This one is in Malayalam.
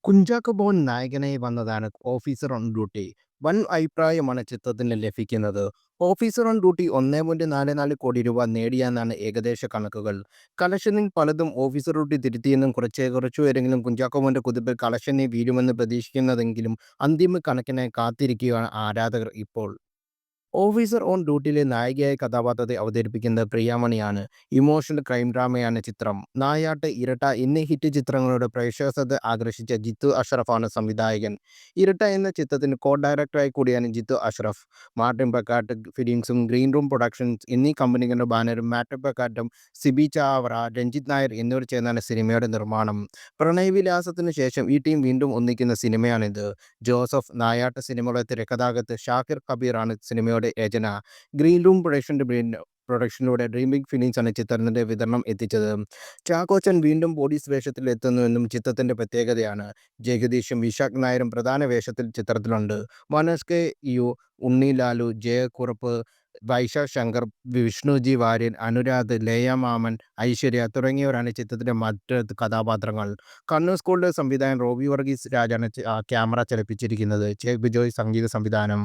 കുഞ്ചാക്കോ ബോബൻ നായകനായി വന്നതാണ് 'ഓഫീസർ ഓൺ ഡ്യൂട്ടി'. വൻ അഭിപ്രായമാണ് ചിത്രത്തിന് ലഭിക്കുന്നത്. 'ഓഫീസർ ഓൺ ഡ്യൂട്ടി' 1.44 കോടി രൂപ നേടിയെന്നാണ് ഏകദേശ കണക്കുകൾ. കളക്ഷനിൽ പലതും 'ഓഫീസർ ഡ്യൂട്ടി' തിരുത്തിയെന്നും കുറച്ചുപേരെങ്കിലും കുഞ്ചാക്കോ ബോബന്റെ കുതിപ്പിൽ കളക്ഷനിൽ വീഴുമെന്ന് പ്രതീക്ഷിക്കുന്നതെങ്കിലും അന്തിമ കണക്കിനായി കാത്തിരിക്കുകയാണ് ആരാധകർ ഇപ്പോൾ. ഓഫീസർ ഓൺ ഡ്യൂട്ടിയിലെ നായികയായ കഥാപാത്രത്തെ അവതരിപ്പിക്കുന്നത് പ്രിയാമണിയാണ്. ഇമോഷണൽ ക്രൈം ഡ്രാമയാണ് ചിത്രം. നായാട്ട്, ഇരട്ട എന്നീ ഹിറ്റ് ചിത്രങ്ങളുടെ പ്രേക്ഷക ശ്രദ്ധ ആകർഷിച്ച ജിത്തു അഷ്റഫാണ് സംവിധായകൻ. ഇരട്ട എന്ന ചിത്രത്തിന് കോ-ഡയറക്ടറായി കൂടിയാണ് ജിത്തു അഷ്റഫ്. മാർട്ടിൻ ബക്കാട്ട് ഫിലിംസും ഗ്രീൻ റൂം പ്രൊഡക്ഷൻസ് എന്നീ കമ്പനികളുടെ ബാനറിൽ മാർട്ടിൻ ബക്കാട്ടും സിബി ചാവറ, രഞ്ജിത്ത് നായർ എന്നിവർ ചേർന്നാണ് സിനിമയുടെ നിർമ്മാണം. പ്രണയവിലാസത്തിനു ശേഷം ഈ ടീം വീണ്ടും ഒന്നിക്കുന്ന സിനിമയാണിത്. ജോസഫ് നായാട്ട് സിനിമകളുടെ തിരക്കഥാകൃത്ത് ഷാക്കിർ കബീറാണ് സിനിമയുടെ രചന. ഗ്രീൻ റൂം പ്രൊഡക്ഷനിലൂടെ ഡ്രീം ബിഗ് ഫിലിംസാണ് ചിത്രത്തിന്റെ വിതരണം എത്തിച്ചത്. ചാക്കോച്ചൻ വീണ്ടും പോലീസ് വേഷത്തിൽ എത്തുന്നുവെന്നും ചിത്രത്തിന്റെ പ്രത്യേകതയാണ്. ജഗദീഷും വിശാഖ് നായരും പ്രധാന വേഷത്തിൽ ചിത്രത്തിലുണ്ട്. മനോജ് കെ. യു, ഉണ്ണി ലാലു, ജയകുറുപ്പ്, വൈശാഖ് ശങ്കർ, വിഷ്ണുജി വാര്യർ, അനുരാധ്, ലയ മാമൻ, ഐശ്വര്യ തുടങ്ങിയവരാണ് ചിത്രത്തിലെ മറ്റ് കഥാപാത്രങ്ങൾ. കണ്ണൂർ സ്കൂളിലെ സംവിധായകൻ റോബി വർഗീസ് രാജാണ് ക്യാമറ ചലിപ്പിച്ചിരിക്കുന്നത്. ജെ ബിജോയ് സംഗീത സംവിധാനം.